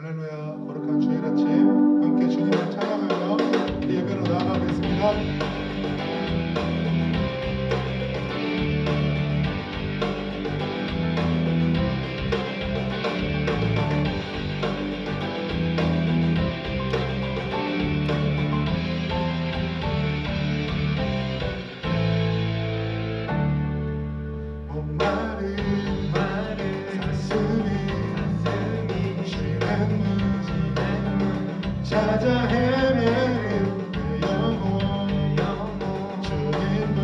할렐루야. 거룩한 주일 아침 함께 주님을 찬양하며 예배로 나아가겠습니다. 찾아 헤매는 내 영혼 주님을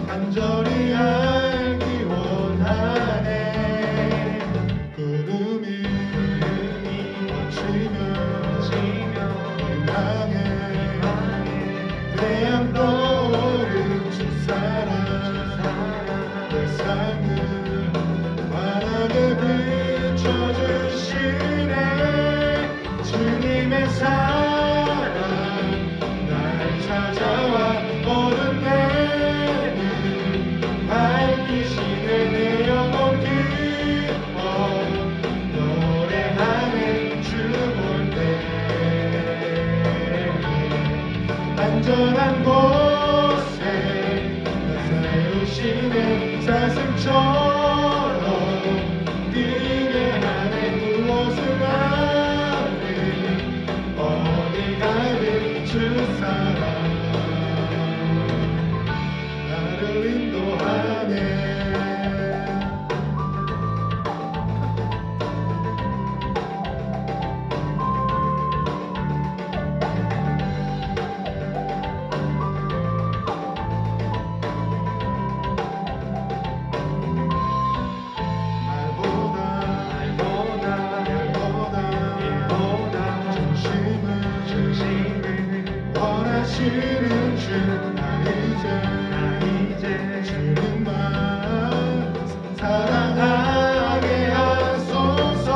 간절히 알기 원하네. 구름이 걷히며 희망의 태양 떠오른 주 사랑 내 삶을 환하게 비춰주시네. 주님의 사랑 날 찾아와 어른 내는 밝히시네. 내 영혼 기뻐 노래하네. 주 볼 때 안전한 곳에 날 세우시네. 사슴처럼 뛰게 하네. 무엇을 주 사랑 나를 인도하네. 원하시는 주 나 이제 주님만 사랑하게 하소서.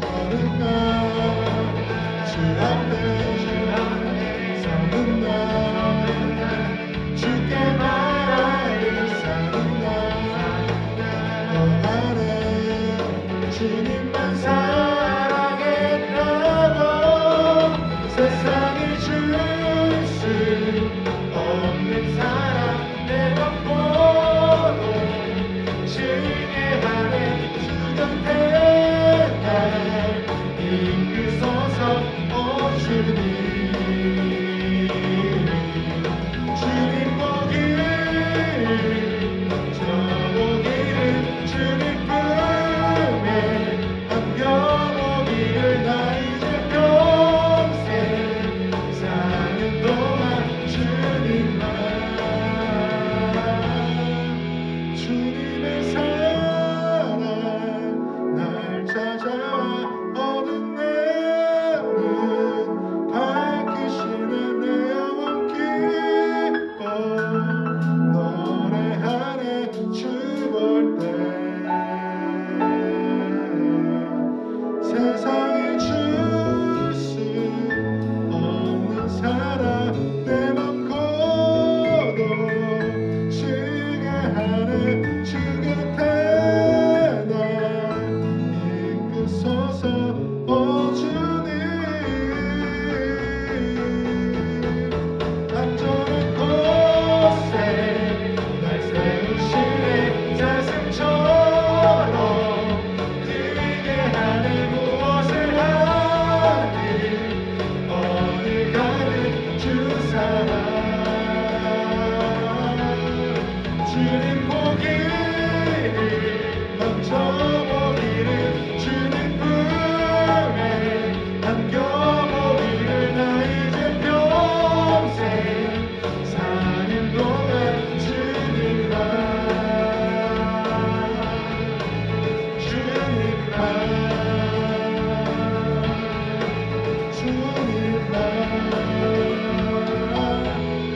어느 날 주 앞에 서는 날 주께 말하길 사는 날 너 안에 주님만 사랑했다고 세상이 줄 수 없는 사랑 내 맘보로 지게 하네. 주 곁에 날 이끄소서. 오 주님 주님 보기를 저 보기를 주님 품에 안겨보기를 나 이제 평생 사는 동안 주님만 주님의 사랑 날 찾아와 어둠 내는 밝히시네. 내 영혼 기뻐 노래하네. 주 볼 때 세상에 줄 수 없는 사랑 내 맘 고독지게 하네. 주 곁에 날 이끄소서. 오 주님 안전한 곳에 날 세우시네. 사슴처럼 뛰게 하네. 무엇을 하든 어디 가든 주 사랑 주님 보기를 멈춰보기를 주님 품에 안겨보기를 나 이제 평생 사는 동안 주님만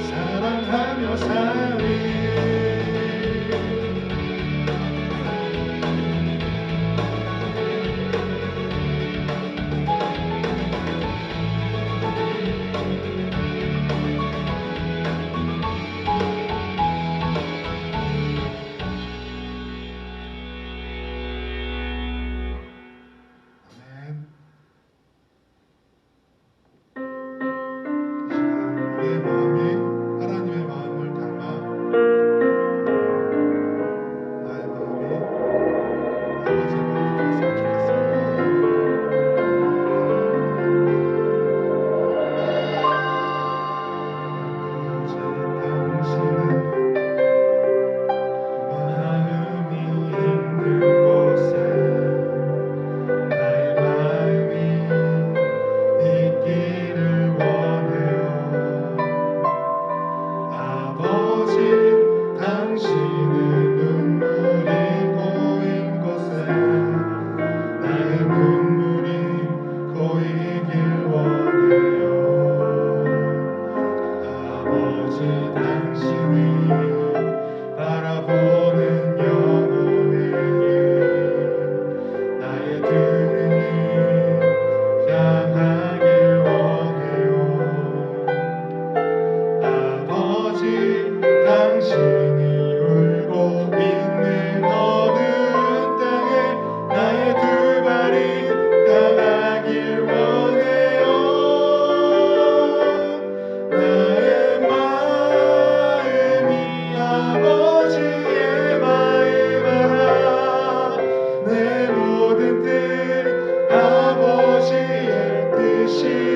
사랑하며 살리.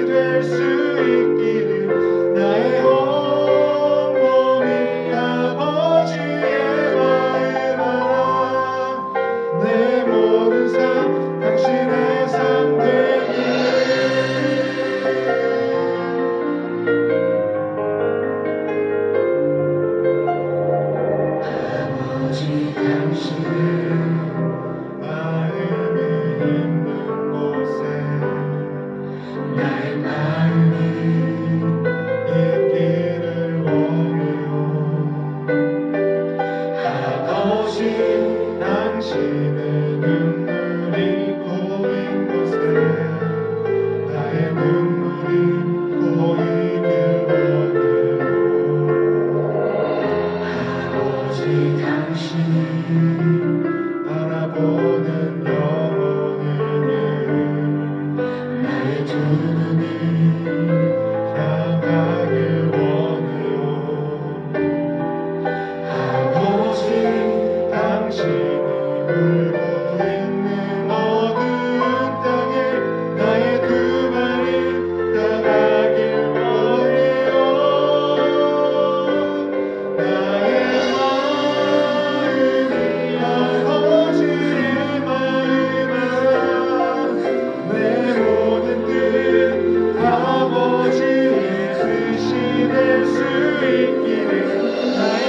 될 수 있기를 나의 온몸이 아버지의 마음 알아 내 모든 삶 당신의 삶 당신의 눈물이 고인 곳에 나의 눈물이 고이길 원해요 아버지 당신이 바라보는 영혼에게 나의 두 눈이 향하길 원해요 아버지 당신이 울고 있는 어두운 땅에 나의 두 발이 닿아길 원해요 나의 마음이 아버지의 마음 알아 내 모든 뜻 아버지의 뜻이 될 수 있기를 나의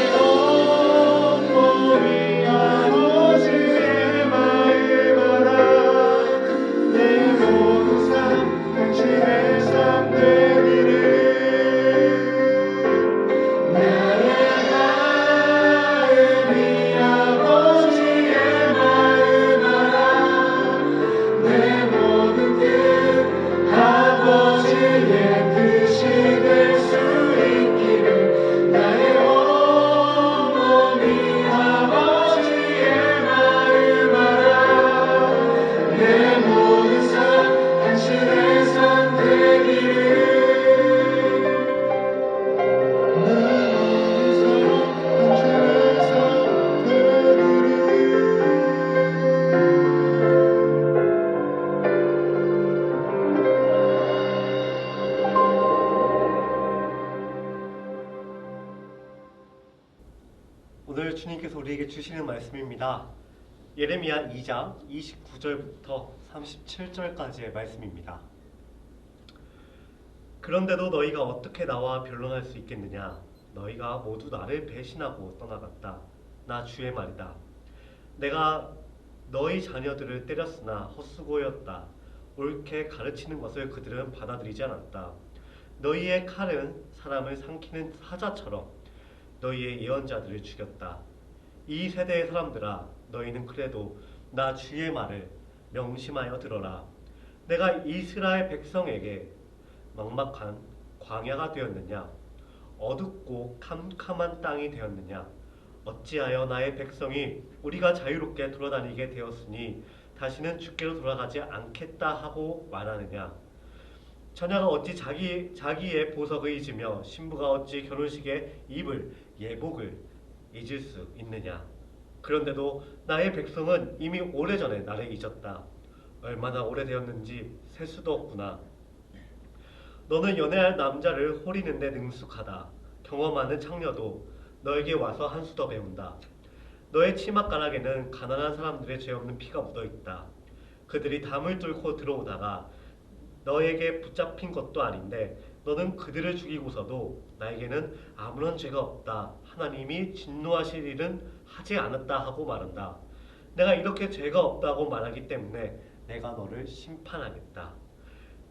온몸이 아버지의 마음 알아 내 모든 삶 당신의 삶 되기를 나의 마음이 아버지의 마음 알아 내 모든 뜻 아버지의 뜻이 될 수 있기를 나의 온몸이 아버지의 마음 알아 내 모든 삶 당신의 삶 되기를 내 모든 삶 당신의 삶 되기를 오늘 주님께서 우리에게 주시는 말씀입니다. 예레미야 2장 29절부터 37절까지의 말씀입니다. 그런데도 너희가 어떻게 나와 변론할 수 있겠느냐? 너희가 모두 나를 배신하고 떠나갔다. 나 주의 말이다. 내가 너희 자녀들을 때렸으나 헛수고였다. 옳게 가르치는 것을 그들은 받아들이지 않았다. 너희의 칼은 사람을 삼키는 사자처럼 너희의 예언자들을 죽였다. 이 세대의 사람들아, 너희는 그래도 나 주의 말을 명심하여 들어라. 내가 이스라엘 백성에게 막막한 광야가 되었느냐? 어둡고 캄캄한 땅이 되었느냐? 어찌하여 나의 백성이 우리가 자유롭게 돌아다니게 되었으니 다시는 주께로 돌아가지 않겠다 하고 말하느냐? 처녀가 어찌 자기의 보석을 잊으며 신부가 어찌 결혼식에 입을 예복을 잊을 수 있느냐? 그런데도 나의 백성은 이미 오래전에 나를 잊었다. 얼마나 오래되었는지 셀 수도 없구나. 너는 연애할 남자를 호리는데 능숙하다. 경험 많은 창녀도 너에게 와서 한 수 더 배운다. 너의 치맛가락에는 가난한 사람들의 죄 없는 피가 묻어있다. 그들이 담을 뚫고 들어오다가 너에게 붙잡힌 것도 아닌데 너는 그들을 죽이고서도 나에게는 아무런 죄가 없다. 하나님이 진노하실 일은 하지 않았다 하고 말한다. 내가 이렇게 죄가 없다고 말하기 때문에 내가 너를 심판하겠다.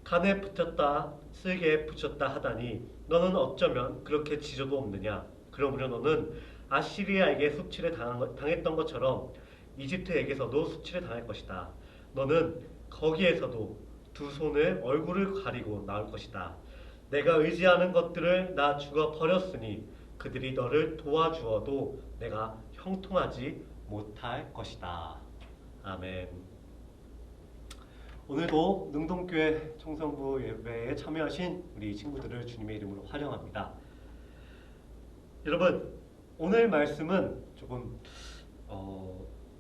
간에 붙였다 쓸개에 붙였다 하다니 너는 어쩌면 그렇게 지저도 없느냐. 그러므로 너는 아시리아에게 수치를 당했던 것처럼 이집트에게서도 수치를 당할 것이다. 너는 거기에서도 두 손을 얼굴을 가리고 나올 것이다. 내가 의지하는 것들을 나 죽어 버렸으니 그들이 너를 도와주어도 내가 형통하지 못할 것이다. 아멘. 오늘도 능동교회 총성부 예배에 참여하신 우리 친구들을 주님의 이름으로 환영합니다. 여러분, 오늘 말씀은 조금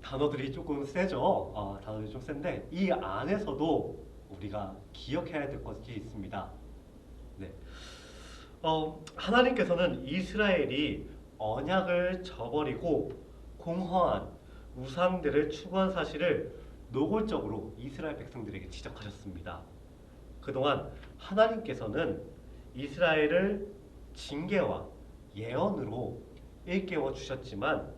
단어들이 조금 세죠. 단어들이 좀 센데 이 안에서도 우리가 기억해야 될 것이 있습니다. 네. 하나님께서는 이스라엘이 언약을 저버리고 공허한 우상들을 추구한 사실을 노골적으로 이스라엘 백성들에게 지적하셨습니다. 그동안 하나님께서는 이스라엘을 징계와 예언으로 일깨워 주셨지만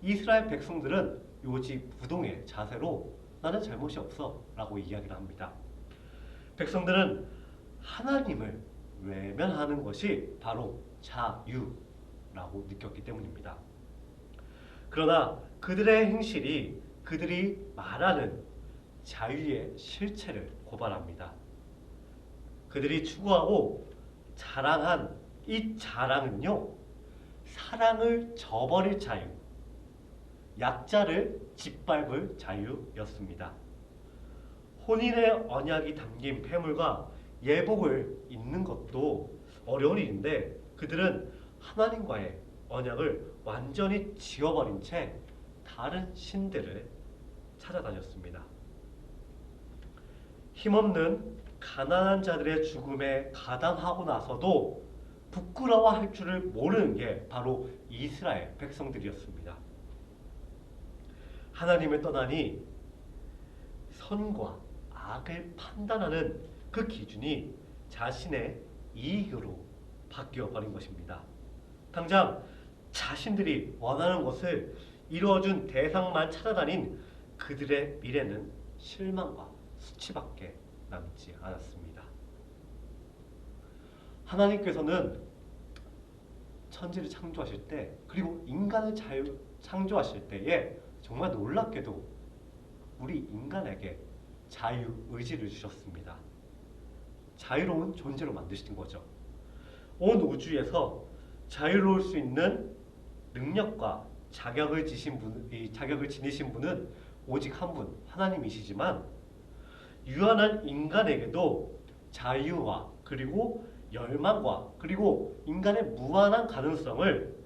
이스라엘 백성들은 요지부동의 자세로 나는 잘못이 없어 라고 이야기를 합니다. 백성들은 하나님을 외면하는 것이 바로 자유라고 느꼈기 때문입니다. 그러나 그들의 행실이 그들이 말하는 자유의 실체를 고발합니다. 그들이 추구하고 자랑한 이 자랑은요, 사랑을 저버릴 자유, 약자를 짓밟을 자유였습니다. 혼인의 언약이 담긴 폐물과 예복을 잇는 것도 어려운 일인데 그들은 하나님과의 언약을 완전히 지워버린 채 다른 신들을 찾아다녔습니다. 힘없는 가난한 자들의 죽음에 가담하고 나서도 부끄러워할 줄을 모르는 게 바로 이스라엘 백성들이었습니다. 하나님을 떠나니 선과 악을 판단하는 그 기준이 자신의 이익으로 바뀌어 버린 것입니다. 당장 자신들이 원하는 것을 이루어준 대상만 찾아다닌 그들의 미래는 실망과 수치밖에 남지 않았습니다. 하나님께서는 천지를 창조하실 때 그리고 인간을 창조하실 때에 정말 놀랍게도 우리 인간에게 자유의지를 주셨습니다. 자유로운 존재로 만드신 거죠. 온 우주에서 자유로울 수 있는 능력과 자격을 지니신 분은 오직 한 분, 하나님이시지만 유한한 인간에게도 자유와 그리고 열망과 그리고 인간의 무한한 가능성을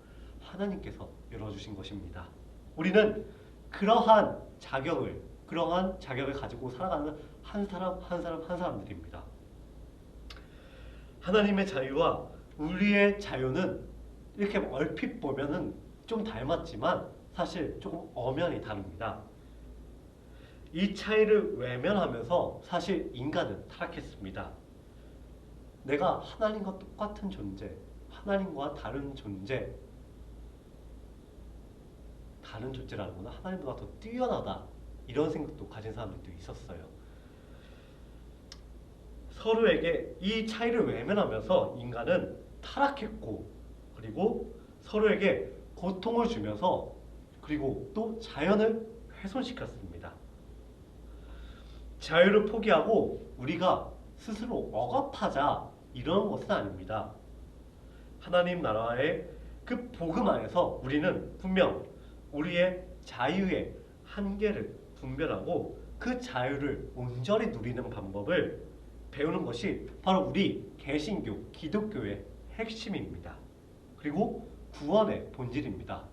하나님께서 열어주신 것입니다. 우리는 그러한 자격을 가지고 살아가는 한 사람들입니다. 하나님의 자유와 우리의 자유는 이렇게 얼핏 보면은 좀 닮았지만 사실 조금 엄연히 다릅니다. 이 차이를 외면하면서 사실 인간은 타락했습니다. 내가 하나님과 똑같은 존재, 하나님과 다른 존재라는 거나 하나님보다 더 뛰어나다 이런 생각도 가진 사람들도 있었어요. 서로에게 이 차이를 외면하면서 인간은 타락했고 그리고 서로에게 고통을 주면서 그리고 또 자연을 훼손시켰습니다. 자유를 포기하고 우리가 스스로 억압하자 이런 것은 아닙니다. 하나님 나라의 그 복음 안에서 우리는 분명 우리의 자유의 한계를 분별하고 그 자유를 온전히 누리는 방법을 배우는 것이 바로 우리 개신교, 기독교의 핵심입니다. 그리고 구원의 본질입니다.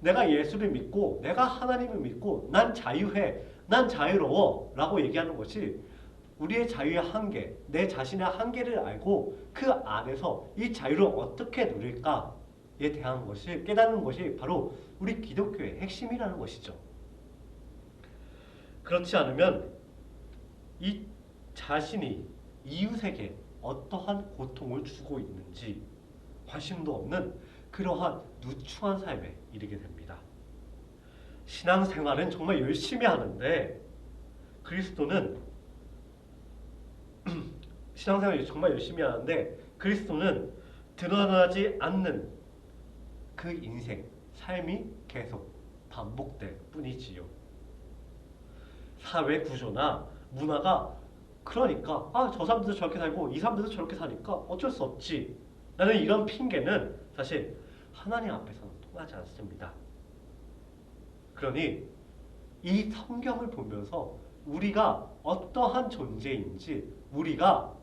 내가 예수를 믿고 내가 하나님을 믿고 난 자유해, 난 자유로워 라고 얘기하는 것이 우리의 자유의 한계, 내 자신의 한계를 알고 그 안에서 이 자유를 어떻게 누릴까에 대한 것을 깨닫는 것이 바로 우리 기독교의 핵심이라는 것이죠. 그렇지 않으면 이 자신이 이웃에게 어떠한 고통을 주고 있는지 관심도 없는 그러한 누추한 삶에 이르게 됩니다. 신앙생활은 정말 열심히 하는데 신앙생활을 정말 열심히 하는데 그리스도는 드러나지 않는 그 인생, 삶이 계속 반복될 뿐이지요. 사회 구조나 문화가 그러니까 저 사람들도 저렇게 살고 이 사람들도 저렇게 사니까 어쩔 수 없지 라는 이런 핑계는 사실 하나님 앞에서는 통하지 않습니다. 그러니 이 성경을 보면서 우리가 어떠한 존재인지 우리가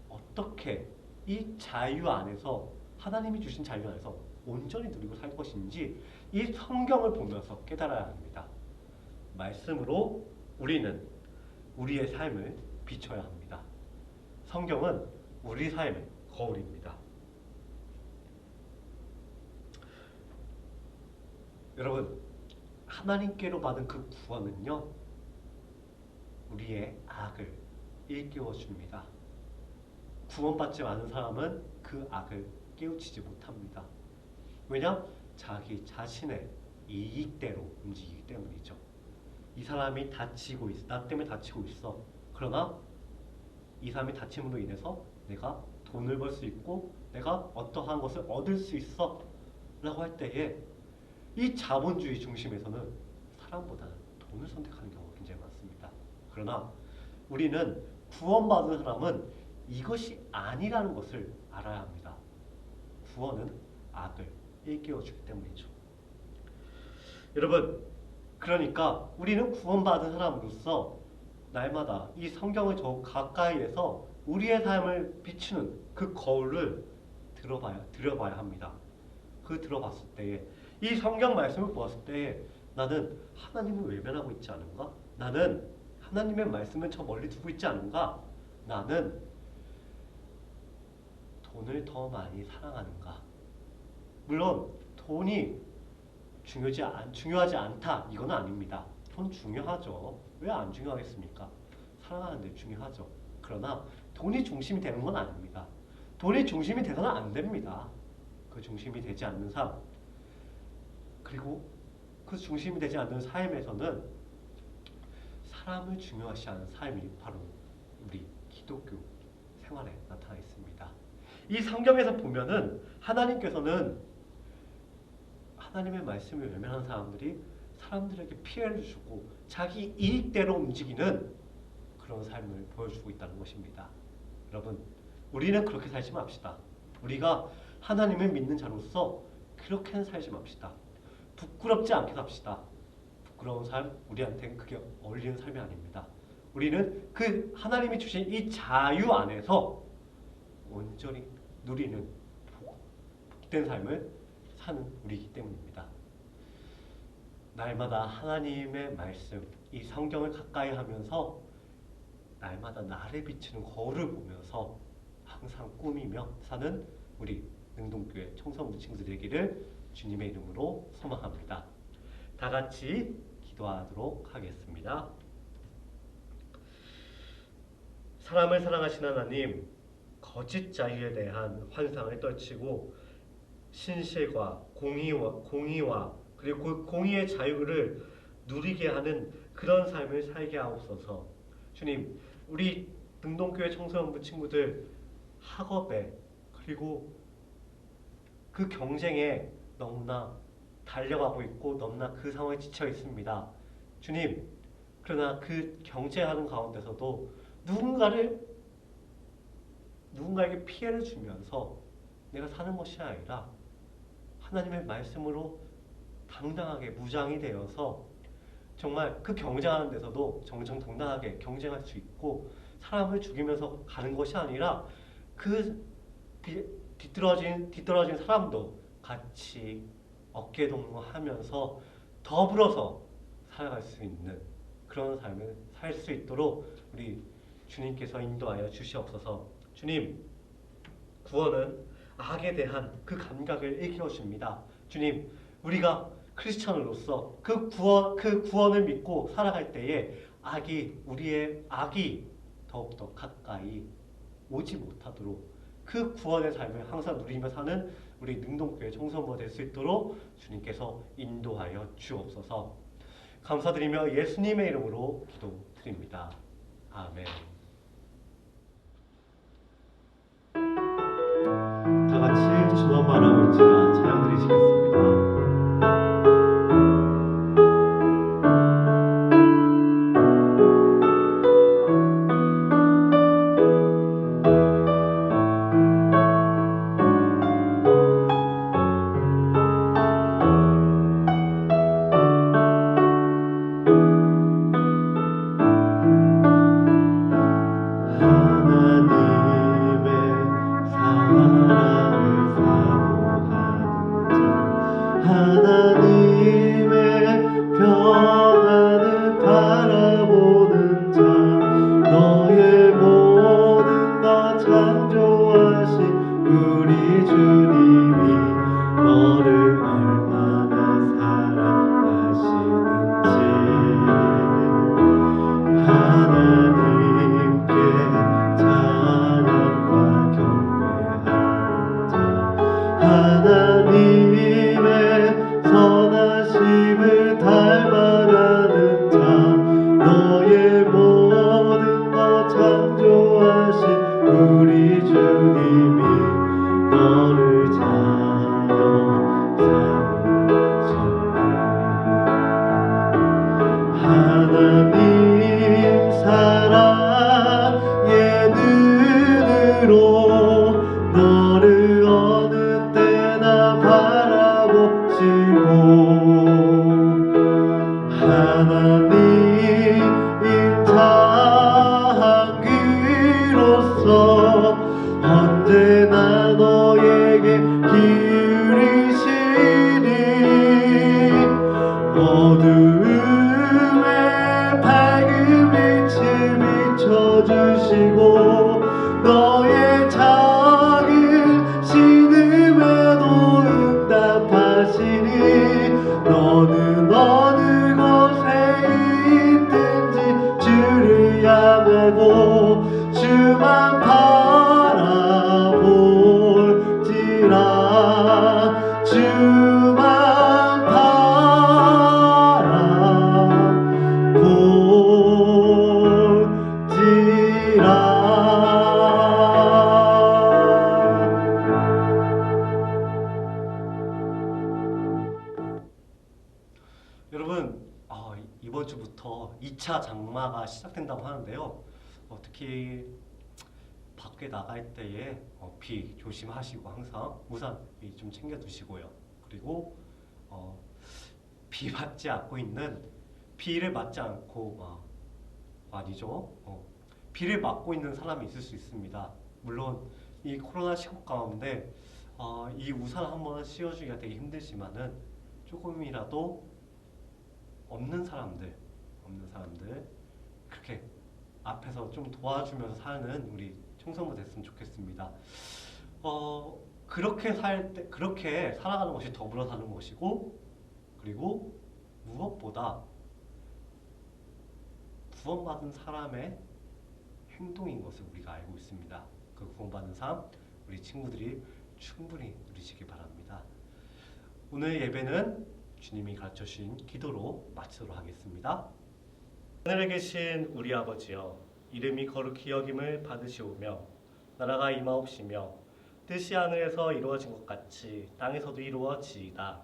어떻게 이 자유 안에서 하나님이 주신 자유 안에서 온전히 누리고 살 것인지 이 성경을 보면서 깨달아야 합니다. 말씀으로 우리는 우리의 삶을 비춰야 합니다. 성경은 우리 삶의 거울입니다. 여러분, 하나님께로 받은 그 구원은요, 우리의 악을 일깨워 줍니다. 구원받지 않은 사람은 그 악을 깨우치지 못합니다. 왜냐? 자기 자신의 이익대로 움직이기 때문이죠. 이 사람이 다치고 있어. 나 때문에 다치고 있어. 그러나 이 사람이 다침으로 인해서 내가 돈을 벌 수 있고 내가 어떠한 것을 얻을 수 있어 라고 할 때에 이 자본주의 중심에서는 사람보다는 돈을 선택하는 경우가 굉장히 많습니다. 그러나 우리는 구원받은 사람은 이것이 아니라는 것을 알아야 합니다. 구원은 악을 일깨워주기 때문이죠. 여러분, 그러니까 우리는 구원받은 사람으로서 날마다 이 성경을 더욱 가까이에서 우리의 삶을 비추는 그 거울을 들여봐야 합니다. 그 들어봤을 때에 이 성경 말씀을 보았을 때에 나는 하나님을 외면하고 있지 않은가? 나는 하나님의 말씀을 저 멀리 두고 있지 않은가? 나는 돈을 더 많이 사랑하는가? 물론 돈이 중요하지 않다 이건 아닙니다. 돈 중요하죠. 왜 안 중요하겠습니까? 사랑하는데 중요하죠. 그러나 돈이 중심이 되는 건 아닙니다. 돈이 중심이 되서는 안 됩니다. 그 중심이 되지 않는 삶, 그리고 그 중심이 되지 않는 삶에서는 사람을 중요하지 않은 삶이 바로 우리 기독교 생활에 나타나 있습니다. 이 성경에서 보면은 하나님께서는 하나님의 말씀을 외면한 사람들에게 피해를 주고 자기 이익대로 움직이는 그런 삶을 보여주고 있다는 것입니다. 여러분, 우리는 그렇게 살지 맙시다. 우리가 하나님을 믿는 자로서 그렇게는 살지 맙시다. 부끄럽지 않게 삽시다. 부끄러운 삶, 우리한테는 그게 어울리는 삶이 아닙니다. 우리는 그 하나님이 주신 이 자유 안에서 온전히 누리는 복된 삶을 사는 우리이기 때문입니다. 날마다 하나님의 말씀, 이 성경을 가까이 하면서 날마다 나를 비추는 거울을 보면서 항상 꾸미며 사는 우리 능동교회 청소년 친구들 되기를 주님의 이름으로 소망합니다. 다 같이 기도하도록 하겠습니다. 사람을 사랑하신 하나님, 거짓 자유에 대한 환상을 떨치고 신실과 공의와 그리고 그 공의의 자유를 누리게 하는 그런 삶을 살게 하옵소서. 주님, 우리 능동교회 청소년부 친구들 학업에 그리고 그 경쟁에 너무나 달려가고 있고 너무나 그 상황에 지쳐 있습니다. 주님, 그러나 그 경쟁하는 가운데서도 누군가에게 피해를 주면서 내가 사는 것이 아니라 하나님의 말씀으로 당당하게 무장이 되어서 정말 그 경쟁하는 데서도 정정당당하게 경쟁할 수 있고 사람을 죽이면서 가는 것이 아니라 그 뒤떨어진 사람도 같이 어깨동무하면서 더불어서 살아갈 수 있는 그런 삶을 살 수 있도록 우리 주님께서 인도하여 주시옵소서. 주님, 구원은 악에 대한 그 감각을 일깨워 줍니다. 주님, 우리가 크리스천으로서 그 구원을 믿고 살아갈 때에 우리의 악이 더욱더 가까이 오지 못하도록 그 구원의 삶을 항상 누리며 사는 우리 능동교회 청소부가 될 수 있도록 주님께서 인도하여 주옵소서. 감사드리며 예수님의 이름으로 기도드립니다. 아멘. 다 같이 주와 말하올지라 찬양 드리시겠습니다. 2차 장마가 시작된다고 하는데요. 특히 밖에 나갈 때에 비 조심하시고 항상 우산 좀 챙겨 두시고요. 그리고 비 맞지 않고 있는 비를 맞지 않고 아니죠. 비를 맞고 있는 사람이 있을 수 있습니다. 물론 이 코로나 시국 가운데 이 우산 한번 씌워주기가 되게 힘들지만은 조금이라도 없는 사람들 그렇게 앞에서 좀 도와주면서 사는 우리 청소부 됐으면 좋겠습니다. 그렇게 살아가는 것이 더불어 사는 것이고, 그리고 무엇보다 구원받은 사람의 행동인 것을 우리가 알고 있습니다. 그 구원받은 삶 우리 친구들이 충분히 누리시기 바랍니다. 오늘 예배는 주님이 가르쳐 주신 기도로 마치도록 하겠습니다. 하늘에 계신 우리 아버지여, 이름이 거룩히 여김을 받으시오며 나라가 임하옵시며 뜻이 하늘에서 이루어진 것 같이 땅에서도 이루어지이다.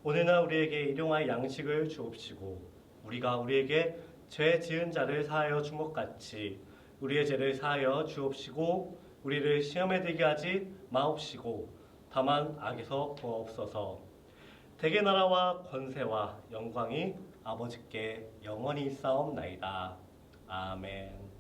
오늘날 우리에게 일용할 양식을 주옵시고 우리가 우리에게 죄 지은 자를 사하여 준 것 같이 우리의 죄를 사하여 주옵시고 우리를 시험에 들게 하지 마옵시고 다만 악에서 구하옵소서. 대개 나라와 권세와 영광이 아버지께 영원히 있사옵나이다. 아멘.